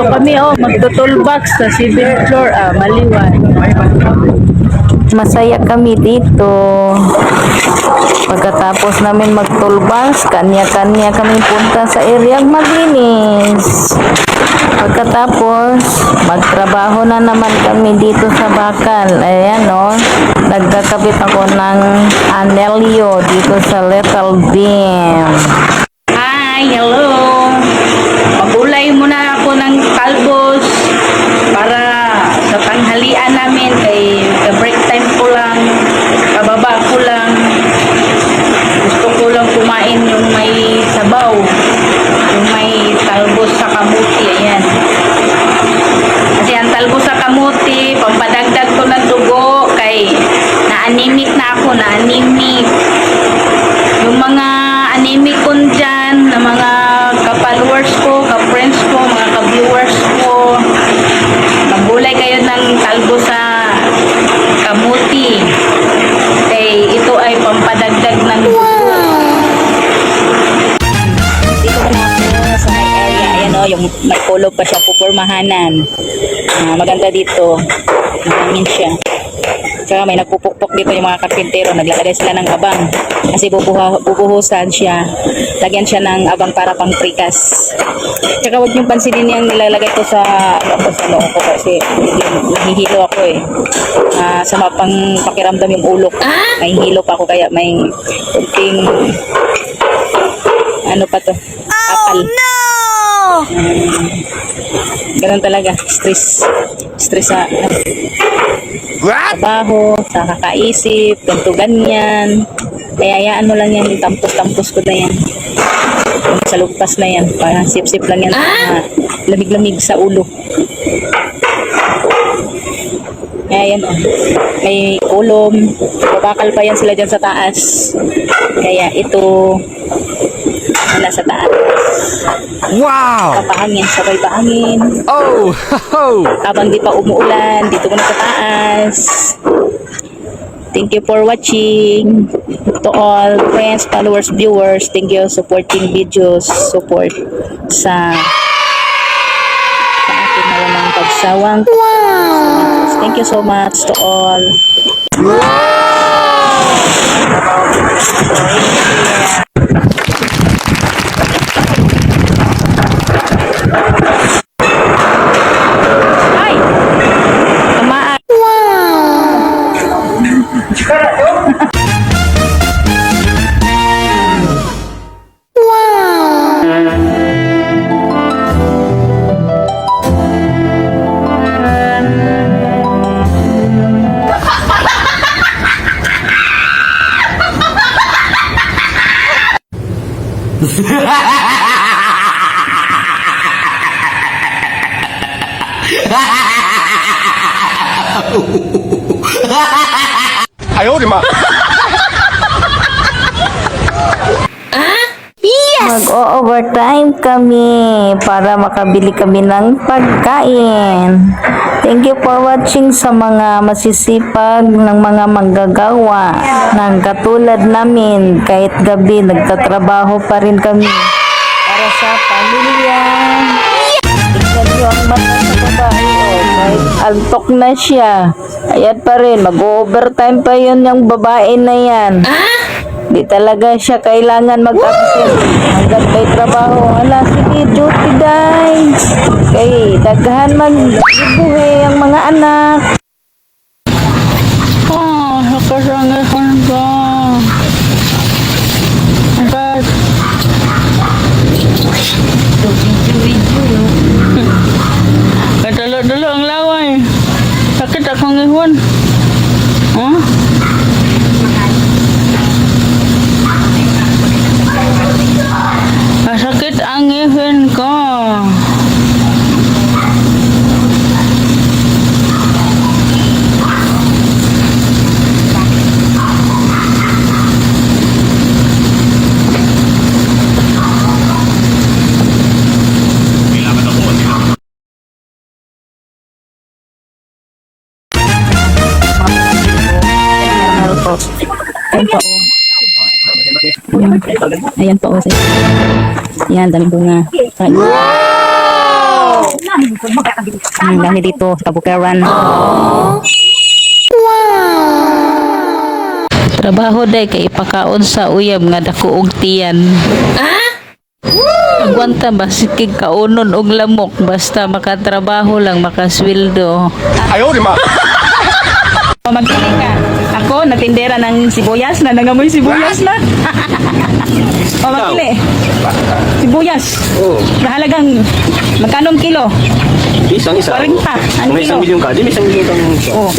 dito kami magtutulbox sa 7th floor, Maliwan. Masaya kami dito. Pagkatapos namin mag-toolbox, kanya-kanya kami punta sa area maglinis. Pagkatapos, magtrabaho na naman kami dito sa bakal. Ayan nagkakabit ako ng anelyo dito sa little beam. Hi, hello. Pagulay muna ako ng talbos para sa tanghalian namin kay break time ko lang, kababa ko lang. Gusto ko lang kumain yung may sabaw, yung may talbos sa kamuti. Ayan. Kasi ang talbos sa kamuti, pampadagdag ko ng dugo kay na-anemic na ako, na-anemic. Yung mga anemic ko dyan, na mga ka-followers ko, ka-friends ko, mga ka-viewers ko, maggulay kayo ng talbo sa kamuti. Kay ito ay pampadagdag ng dugo. Dito na ako sa may area. Ayan yung may polo pa siya, pupurmahanan. Maganda dito. Mahangin siya. Tsaka may nagpupukpok dito yung mga karpintero. Naglagay sila ng abang. Kasi bubuhusan siya. Lagyan siya ng abang para pang prikas. Tsaka huwag niyong pansinin yung nilalagay ko sa noo ko kasi nahihilo ako sama pang pakiramdam yung ulo ko. Nahihilo pa ako kaya may kunting ano pa to? Apal. Ganun talaga. Stress sa trabaho, sa kakaisip, ganito ganyan. Kaya hayaan mo lang yan, tampos-tampos ko na yan. Sa lugpas na yan, para sip-sip lang yan, lamig-lamig sa ulo. Kaya yan may kulom, babakal pa yan sila dyan sa taas. Kaya ito, nasa taas. Wow! Papahangin, sabay pahangin. Oh! Ho! Habang di pa umuulan, dito muna sa taas. Thank you for watching. To all friends, followers, viewers, thank you supporting videos, support sa akin na walang pagsawang. Thank you so much to all. Ay! Tamaan. Mag-overtime kami para makabili kami ng pagkain. Thank you for watching sa mga masisipag ng mga manggagawa ng katulad namin. Kahit gabi, nagtatrabaho pa rin kami para sa pamilya. Tignan nyo ang mata sa babae. Kahit antok na siya, ayan pa rin, mag-overtime pa yun yung babae na yan. Di talaga siya kailangan mag-absent hanggang may trabaho. Ala, sige, duty day. Kay daghan mag-ibuhi ang mga anak. Nakasangahan ka. Dalo-dalo ang laway. Sakit akong ihon. Sakit ang ihon ko. Ayan po. Ayan po. Ayan, daming bunga. Dami dito sa Bukaran. Trabaho day kay ipakaon sa uyab nga dako og tiyan. Agwanta ba sikig kaunon og lamok basta makatrabaho lang makasweldo. Magpili ka. Ako, nagtindera ng sibuyas na, nangamoy sibuyas na. O, magpili. Sibuyas. Nahalagang, magkanong kilo? Isang isa. 40 ang May isang kilo. milyon ka. Di may isang milyon kang Oh.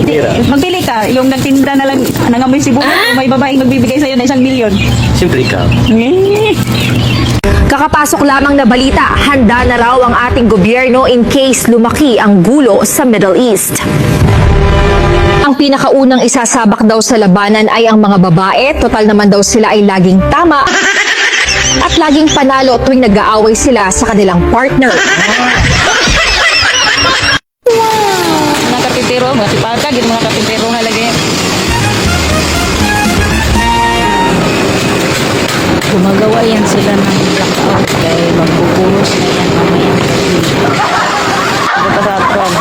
pera. Magpili ka. Yung nagtinda na lang, nangamoy sibuyas, may babaeng magbibigay sa'yo ng 1 milyon. Siyempre ikaw. Kakapasok lamang na balita, handa na raw ang ating gobyerno in case lumaki ang gulo sa Middle East. Ang pinakaunang isasabak daw sa labanan ay ang mga babae, total naman daw sila ay laging tama at laging panalo tuwing nag-aaway sila sa kanilang partner. Mga kapitero, mga sipaka, gito mga kapitero nga lagi. Gumagawa yan sila ng blackout kaya magbubuhos na yan mamaya. Ito sa prom.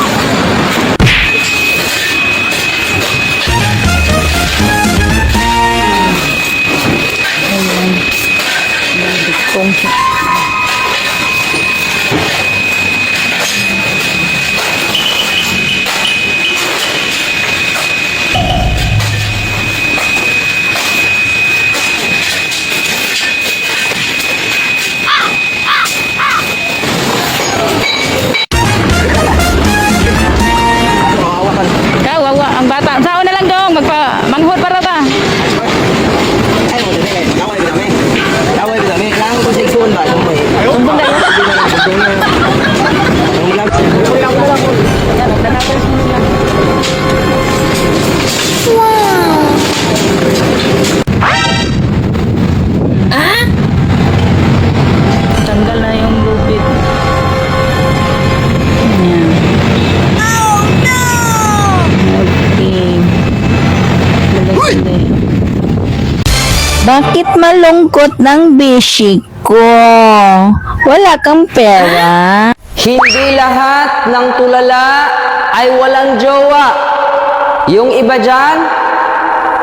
Ayan. Nandikong. Kawawa ang bata. Sao na lang dong, magpa-manghod para ta. Tumbong na yun. Tanggal na yung lubid. Ayan. Okay. Lagay. Bakit malungkot ng bishi ko? Wala kang pera? Hindi lahat ng tulala ay walang jowa. Yung iba dyan,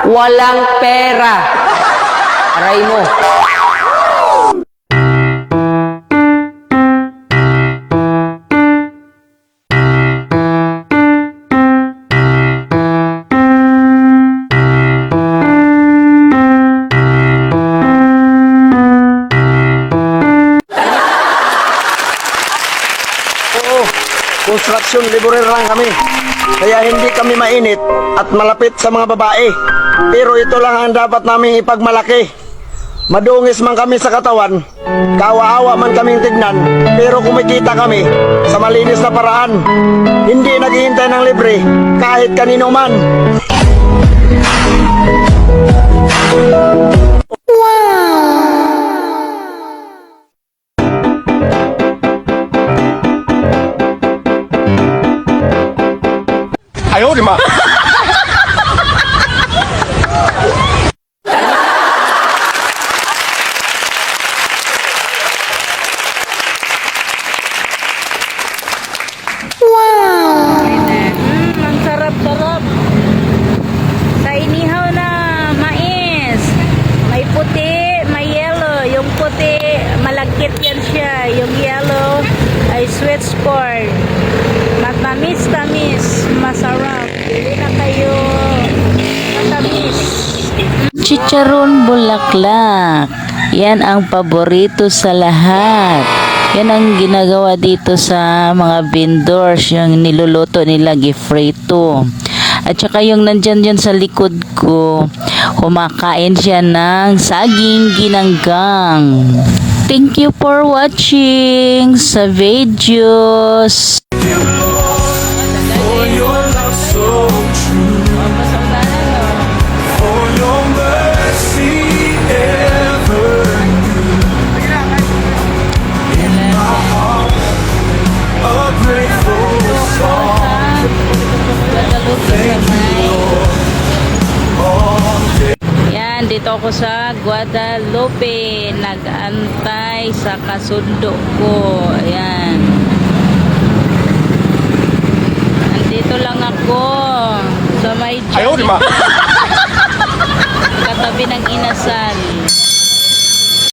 walang pera. Aray mo. Construction laborer lang kami. Kaya hindi kami mainit at malapit sa mga babae. Pero ito lang ang dapat naming ipagmalaki. Madungis man kami sa katawan, kawawa man kaming tignan, pero kumikita kami sa malinis na paraan. Hindi naghihintay ng libre kahit kanino man. Ang sarap-sarap. Sa inihaw na mais. May puti, may yellow. Yung puti, malagkit yan siya. Yung yellow ay sweet corn. Matamis-tamis. Masarap. Pili na kayo. Matamis. Chicharon bulaklak. Yan ang paborito sa lahat. Yan ang ginagawa dito sa mga vendors, yung niluluto nila gifrito. At saka yung nandyan dyan sa likod ko, kumakain siya ng saging ginanggang. Thank you for watching sa videos. Yan, dito ako sa Guadalupe, nag-antay sa kasundo ko. Ayan. ko sa may katabi ng inasal.